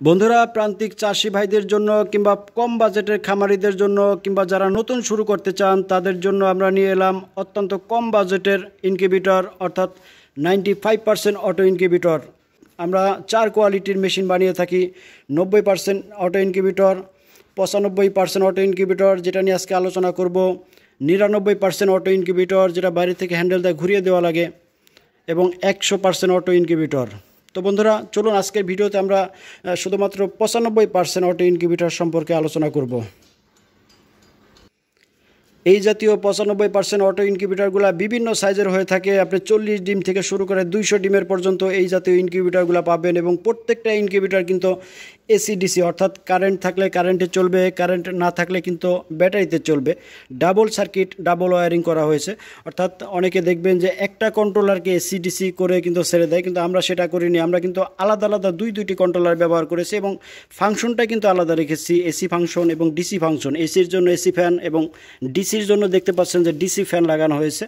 বন্ধুরা, প্রান্তিক চাষি ভাইদের জন্য কিংবা কম বাজেটের খামারিদের জন্য কিংবা যারা নতুন শুরু করতে চান তাদের জন্য আমরা নিয়ে এলাম অত্যন্ত কম বাজেটের ইনকিউবেটর, অর্থাৎ 95% অটো ইনকিউবেটর। আমরা 4 কোয়ালিটির মেশিন বানিয়ে থাকি। 90% অটো ইনকিউবেটর, 95% অটো ইনকিউবেটর যেটা নিয়ে আজকে আলোচনা করব, 99% অটো ইনকিউবেটর যেটা বাইরে থেকে হ্যান্ডেল দিয়ে ঘুরিয়ে দেওয়া লাগে, এবং 100% অটো ইনকিউবেটর। তো বন্ধুরা, চলুন আজকের ভিডিওতে আমরা শুধুমাত্র 95% অটো ইনকিউবেটর সম্পর্কে আলোচনা করব। এই জাতীয় 95% অটো ইনকিউবেটরগুলো বিভিন্ন সাইজের হয়ে থাকে। আপনি 40 ডিম থেকে শুরু করে 200 ডিমের পর্যন্ত এই জাতীয় ইনকিউবেটরগুলো পাবেন, এবং প্রত্যেকটা ইনকিউবেটর কিন্তু এসি ডিসি, অর্থাৎ কারেন্ট থাকলে কারেন্টে চলবে, কারেন্ট না থাকলে কিন্তু ব্যাটারিতে চলবে। ডাবল সার্কিট, ডাবল ওয়্যারিং করা হয়েছে। অর্থাৎ অনেকে দেখবেন যে একটা কন্ট্রোলারকে এসি ডিসি করে কিন্তু ছেড়ে দেয়, কিন্তু আমরা সেটা করিনি। আমরা কিন্তু আলাদা আলাদা দুইটি কন্ট্রোলার ব্যবহার করেছি এবং ফাংশনটা কিন্তু আলাদা রেখেছি, এসি ফাংশন এবং ডিসি ফাংশন। এসির জন্য এসি ফ্যান এবং ডিসির জন্য দেখতে পাচ্ছেন যে ডিসি ফ্যান লাগানো হয়েছে,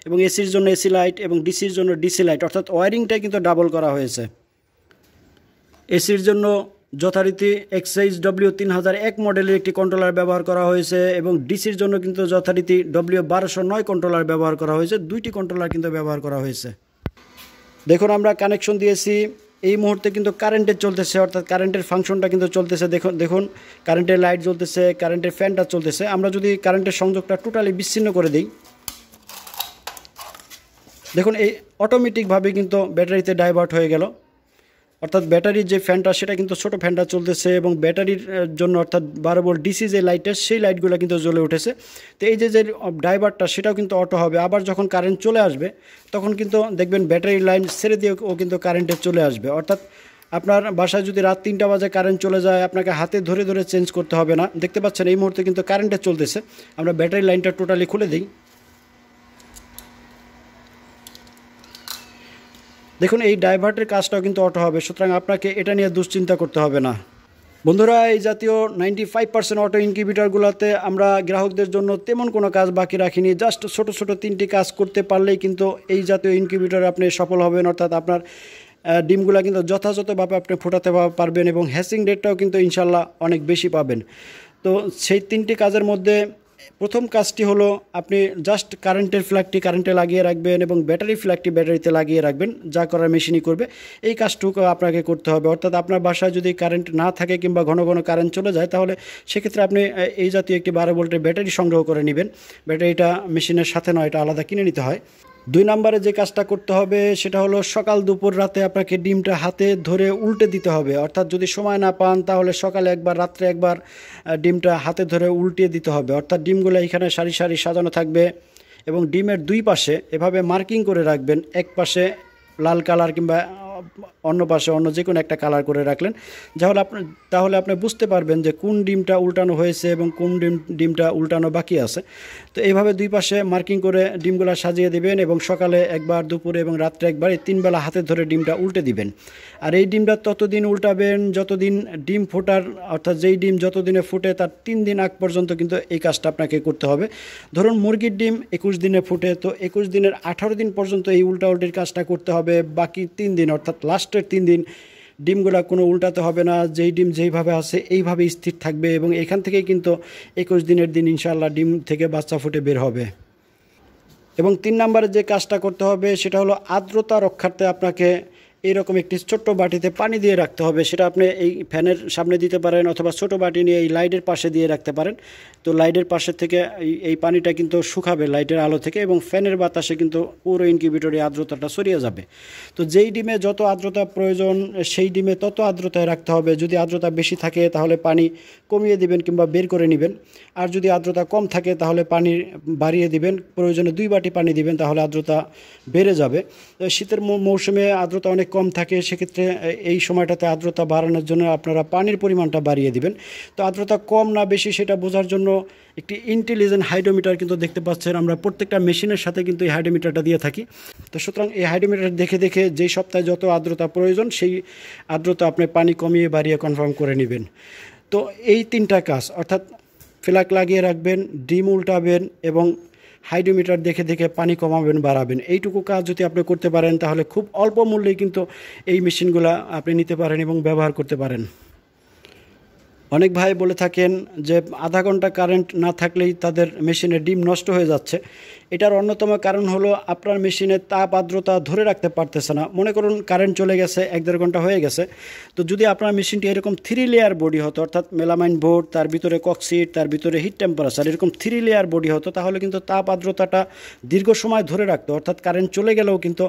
এবং এসির জন্য এসি লাইট এবং ডিসির জন্য ডিসি লাইট, অর্থাৎ ওয়্যারিংটা কিন্তু ডাবল করা হয়েছে। এসির জন্য যথারীতি এক্সআইজ W3001 মডেলের একটি কন্ট্রোলার ব্যবহার করা হয়েছে, এবং ডিসির জন্য কিন্তু যথারীতি W1209 কন্ট্রোলার ব্যবহার করা হয়েছে। দুইটি কন্ট্রোলার কিন্তু ব্যবহার করা হয়েছে। দেখুন, আমরা কানেকশন দিয়েছি। এই মুহূর্তে কিন্তু কারেন্টের চলতেছে, অর্থাৎ কারেন্টের ফাংশনটা কিন্তু চলতেছে। দেখুন কারেন্টের লাইট জ্বলতেছে, কারেন্টের ফ্যানটা চলতেছে। আমরা যদি কারেন্টের সংযোগটা টোটালি বিচ্ছিন্ন করে দিই, দেখুন এই অটোমেটিকভাবে কিন্তু ব্যাটারিতে ডাইভার্ট হয়ে গেল। অর্থাৎ ব্যাটারির যে ফ্যানটা সেটা কিন্তু ছোটো ফ্যানটা চলতেছে, এবং ব্যাটারির জন্য অর্থাৎ 12 ভোল্ট ডিসি যে লাইটটা সেই লাইটগুলো কিন্তু জ্বলে উঠেছে। তো এই যে ড্রাইভারটা সেটাও কিন্তু অটো হবে। আবার যখন কারেন্ট চলে আসবে তখন কিন্তু দেখবেন ব্যাটারির লাইন ছেড়ে দিয়ে ও কিন্তু কারেন্টে চলে আসবে। অর্থাৎ আপনার বাসায় যদি রাত 3টা বাজে কারেন্ট চলে যায়, আপনাকে হাতে ধরে ধরে চেঞ্জ করতে হবে না। দেখতে পাচ্ছেন এই মুহূর্তে কিন্তু কারেন্টে চলতেছে। আমরা ব্যাটারি লাইনটা টোটালি খুলে দিই। দেখুন এই ডাইভার্টের কাজটাও কিন্তু অটো হবে, সুতরাং আপনাকে এটা নিয়ে দুশ্চিন্তা করতে হবে না। বন্ধুরা, এই জাতীয় 95% অটো ইনকিউবেটরগুলোতে আমরা গ্রাহকদের জন্য তেমন কোনো কাজ বাকি রাখিনি। জাস্ট ছোট ছোট 3টি কাজ করতে পারলেই কিন্তু এই জাতীয় ইনকিউবেটরে আপনি সফল হবেন। অর্থাৎ আপনার ডিমগুলো কিন্তু যথাযথভাবে আপনি ফোটাতে পারবেন, এবং হ্যাচিং রেটটাও কিন্তু ইনশাল্লাহ অনেক বেশি পাবেন। তো সেই 3টি কাজের মধ্যে প্রথম কাজটি হলো আপনি জাস্ট কারেন্টের ফ্ল্যাগটি কারেন্টে লাগিয়ে রাখবেন, এবং ব্যাটারি ফ্ল্যাগটি ব্যাটারিতে লাগিয়ে রাখবেন। যা করার মেশিনই করবে, এই কাজটুকু আপনাকে করতে হবে। অর্থাৎ আপনার বাসায় যদি কারেন্ট না থাকে কিংবা ঘন ঘন কারেন্ট চলে যায়, তাহলে সেক্ষেত্রে আপনি এই জাতীয় একটি 12 ভোল্টের ব্যাটারি সংগ্রহ করে নেবেন। ব্যাটারিটা মেশিনের সাথে নয়, এটা আলাদা কিনে নিতে হয়। 2 নম্বরে যে কাজটা করতে হবে সেটা হলো সকাল দুপুর রাতে আপনাকে ডিমটা হাতে ধরে উল্টে দিতে হবে। অর্থাৎ যদি সময় না পান তাহলে সকালে একবার, রাত্রে একবার ডিমটা হাতে ধরে উল্টিয়ে দিতে হবে। অর্থাৎ ডিমগুলো এখানে সারি সারি সাজানো থাকবে, এবং ডিমের 2 পাশে এভাবে মার্কিং করে রাখবেন। এক পাশে লাল কালার কিংবা অন্য পাশে অন্য যে কোনো একটা কালার করে রাখলেন, তাহলে আপনি বুঝতে পারবেন যে কোন ডিমটা উল্টানো হয়েছে এবং কোন ডিমটা উল্টানো বাকি আছে। তো এইভাবে 2 পাশে মার্কিং করে ডিমগুলো সাজিয়ে দিবেন, এবং সকালে একবার, দুপুরে এবং রাত্রে একবার, এই 3 বেলা হাতে ধরে ডিমটা উল্টে দিবেন। আর এই ডিমটা ততদিন উল্টাবেন যতদিন ডিম ফোটার, অর্থাৎ যেই ডিম যতদিনে ফুটে তার 3 দিন আগ পর্যন্ত কিন্তু এই কাজটা আপনাকে করতে হবে। ধরুন মুরগির ডিম 21 দিনে ফুটে, তো 21 দিনের 18 দিন পর্যন্ত এই উল্টাউল্টির কাজটা করতে হবে। বাকি 3 দিন, অর্থাৎ লাস্টের 3 দিন ডিমগুলো কোনো উল্টাতে হবে না। যেই ডিম যেইভাবে আছে এইভাবে স্থির থাকবে, এবং এখান থেকেই কিন্তু 21 দিনের দিন ইনশাআল্লাহ ডিম থেকে বাচ্চা ফুটে বের হবে। এবং 3 নম্বরে যে কাজটা করতে হবে সেটা হলো আর্দ্রতা রক্ষার্থে আপনাকে এইরকম একটি ছোট্ট বাটিতে পানি দিয়ে রাখতে হবে। সেটা আপনি এই ফ্যানের সামনে দিতে পারেন, অথবা ছোট বাটি নিয়ে এই লাইটের পাশে দিয়ে রাখতে পারেন। তো লাইটের পাশে থেকে এই পানিটা কিন্তু শুকাবে লাইটের আলো থেকে, এবং ফ্যানের বাতাসে কিন্তু পুরো ইনকিউবেটরে আর্দ্রতাটা ছড়িয়ে যাবে। তো যেই ডিমে যত আর্দ্রতা প্রয়োজন সেই ডিমে তত আর্দ্রতায় রাখতে হবে। যদি আর্দ্রতা বেশি থাকে তাহলে পানি কমিয়ে দিবেন কিংবা বের করে নেবেন, আর যদি আর্দ্রতা কম থাকে তাহলে পানি বাড়িয়ে দিবেন। প্রয়োজনে 2 বাটি পানি দিবেন, তাহলে আর্দ্রতা বেড়ে যাবে। শীতের মৌসুমে আর্দ্রতা অনেক কম থাকে, সেক্ষেত্রে এই সময়টাতে আর্দ্রতা বাড়ানোর জন্য আপনারা পানির পরিমাণটা বাড়িয়ে দিবেন। তো আর্দ্রতা কম না বেশি সেটা বোঝার জন্য একটি ইন্টেলিজেন্ট হাইড্রোমিটার কিন্তু দেখতে পাচ্ছেন। আমরা প্রত্যেকটা মেশিনের সাথে কিন্তু এই হাইড্রোমিটারটা দিয়ে থাকি। তো সুতরাং এই হাইড্রোমিটার দেখে দেখে যেই সপ্তাহে যত আর্দ্রতা প্রয়োজন সেই আর্দ্রতা আপনি পানি কমিয়ে বাড়িয়ে কনফার্ম করে নেবেন। তো এই 3টা কাজ, অর্থাৎ ফ্ল্যাগ লাগিয়ে রাখবেন, ডিম উল্টাবেন, এবং হাইড্রোমিটার দেখে দেখে পানি কমাবেন, বাড়াবেন। এইটুকু কাজ যদি আপনি করতে পারেন তাহলে খুব অল্প মূল্যেই কিন্তু এই মেশিনগুলো আপনি নিতে পারেন এবং ব্যবহার করতে পারেন। অনেক ভাই বলে থাকেন যে আধা ঘন্টা কারেন্ট না থাকলেই তাদের মেশিনের ডিম নষ্ট হয়ে যাচ্ছে। এটার অন্যতম কারণ হলো আপনার মেশিনের তাপ আর্দ্রতা ধরে রাখতে পারতেছে না। মনে করুন কারেন্ট চলে গেছে 1-1.5 ঘন্টা হয়ে গেছে, তো যদি আপনার মেশিনটি এরকম 3 লেয়ার বডি হতো, অর্থাৎ মেলামাইন বোর্ড, তার ভিতরে কক্সিট, তার ভিতরে হিট টেম্পারেচার, এরকম 3 লেয়ার বডি হতো, তাহলে কিন্তু তাপ আর্দ্রতাটা দীর্ঘ সময় ধরে রাখতো, অর্থাৎ কারেন্ট চলে গেলেও কিন্তু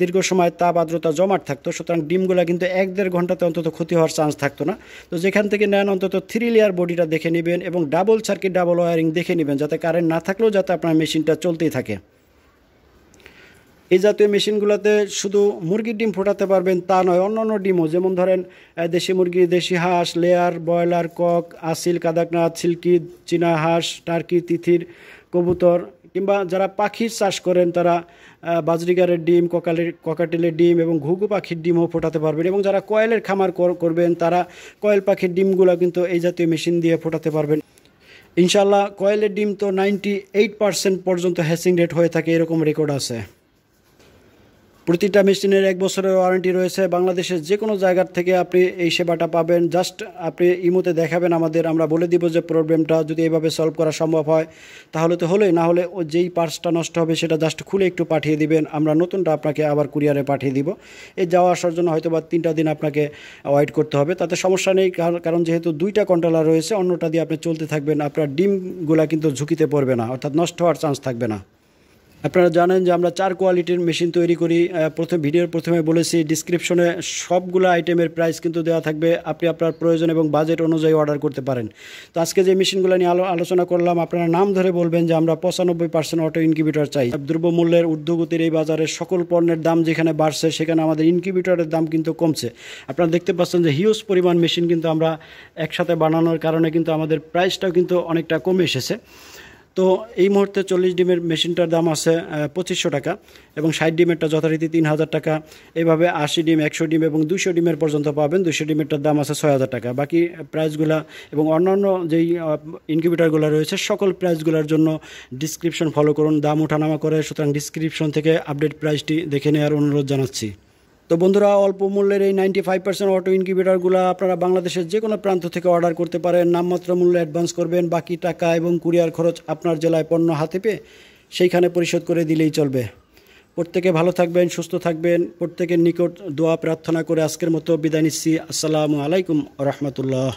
দীর্ঘ সময় তাপ আর্দ্রতা জমাট থাকতো। সুতরাং ডিমগুলো কিন্তু 1-1.5 ঘন্টাতে অন্তত ক্ষতি হওয়ার চান্স থাকতো না। তো যেখান থেকে নেন অন্তত 3 লেয়ার বডিটা দেখে নেবেন এবং ডাবল সার্কিট ডাবল ওয়ারিং দেখে নেবেন, যাতে কারেন্ট না থাকলেও যাতে আপনার মেশিনটা চলতেই থাকে। এই জাতীয় মেশিনগুলোতে শুধু মুরগির ডিম ফোটাতে পারবেন তা নয়, অন্যান্য ডিমও, যেমন ধরেন দেশি মুরগি, দেশি হাঁস, লেয়ার, ব্রয়লার, কক, আসিল, কাদাকনাথ, সিল্কি, চীনা হাঁস, টার্কি, তিথির, কবুতর, কিংবা যারা পাখির চাষ করেন তারা বাজরিগারের ডিম, ককাটেলের ডিম এবং ঘুঘু পাখির ডিমও ফোটাতে পারবেন। এবং যারা কয়েলের খামার করবেন তারা কয়েল পাখির ডিমগুলো কিন্তু এই জাতীয় মেশিন দিয়ে ফোটাতে পারবেন। ইনশাল্লাহ কয়েলের ডিম তো 98% পর্যন্ত হ্যাচিং রেট হয়ে থাকে, এরকম রেকর্ড আছে। প্রতিটা মেশিনের 1 বছরের ওয়ারেন্টি রয়েছে। বাংলাদেশের যে কোনো জায়গার থেকে আপনি এই সেবাটা পাবেন। জাস্ট আপনি ইমোতে দেখাবেন আমাদের, আমরা বলে দিব যে প্রবলেমটা যদি এইভাবে সলভ করা সম্ভব হয় তাহলে তো হলোই, না হলে যেই পার্টসটা নষ্ট হবে সেটা জাস্ট খুলে একটু পাঠিয়ে দিবেন, আমরা নতুনটা আপনাকে আবার কুরিয়ারে পাঠিয়ে দিব। এই যাওয়া আসার জন্য হয়তো বা 3টা দিন আপনাকে ওয়েট করতে হবে, তাতে সমস্যা নেই, কারণ যেহেতু 2টা কন্ট্রোলার রয়েছে, অন্যটা দিয়ে আপনি চলতে থাকবেন, আপনার ডিমগুলা কিন্তু ঝুঁকিতে পড়বে না, অর্থাৎ নষ্ট হওয়ার চান্স থাকবে না। আপনারা জানেন যে আমরা 4 কোয়ালিটির মেশিন তৈরি করি। ভিডিওর প্রথমে বলেছি, ডিসক্রিপশনে সবগুলো আইটেমের প্রাইস কিন্তু দেওয়া থাকবে, আপনি আপনার প্রয়োজন এবং বাজেট অনুযায়ী অর্ডার করতে পারেন। তো আজকে যে মেশিনগুলো নিয়ে আলোচনা করলাম, আপনারা নাম ধরে বলবেন যে আমরা 95% অটো ইনকিউবেটর চাই। দ্রব্যমূল্যের ঊর্ধ্বগতির এই বাজারে সকল পণ্যের দাম যেখানে বাড়ছে, সেখানে আমাদের ইনকিউবেটরের দাম কিন্তু কমছে। আপনারা দেখতে পাচ্ছেন যে হিউজ পরিমাণ মেশিন কিন্তু আমরা একসাথে বানানোর কারণে কিন্তু আমাদের প্রাইসটাও কিন্তু অনেকটা কমে এসেছে। তো এই মুহূর্তে 40 ডিমের মেশিনটার দাম আছে 2500 টাকা এবং 60 ডিমেরটা যথারীতি 3000 টাকা। এইভাবে 80 ডিম, 100 ডিম এবং 200 ডিমের পর্যন্ত পাবেন। 200 ডিমেরটার দাম আছে 6000 টাকা। বাকি প্রাইসগুলো এবং অন্যান্য যেই ইনকিউবেটরগুলো রয়েছে সকল প্রাইসগুলোর জন্য ডিসক্রিপশন ফলো করুন, দাম ওঠানামা করে, সুতরাং ডিসক্রিপশন থেকে আপডেট প্রাইসটি দেখে নেওয়ার অনুরোধ জানাচ্ছি। তো বন্ধুরা, অল্প মূল্যের এই 95% অটো ইনকিউবেটরগুলো আপনারা বাংলাদেশের যে কোনো প্রান্ত থেকে অর্ডার করতে পারেন। নামমাত্র মূল্য অ্যাডভান্স করবেন, বাকি টাকা এবং কুরিয়ার খরচ আপনার জেলায় পণ্য হাতে পেয়ে সেইখানে পরিশোধ করে দিলেই চলবে। প্রত্যেকে ভালো থাকবেন, সুস্থ থাকবেন, প্রত্যেকের নিকট দোয়া প্রার্থনা করে আজকের মতো বিদায় নিচ্ছি। আসসালামু আলাইকুম ওয়া রাহমাতুল্লাহ।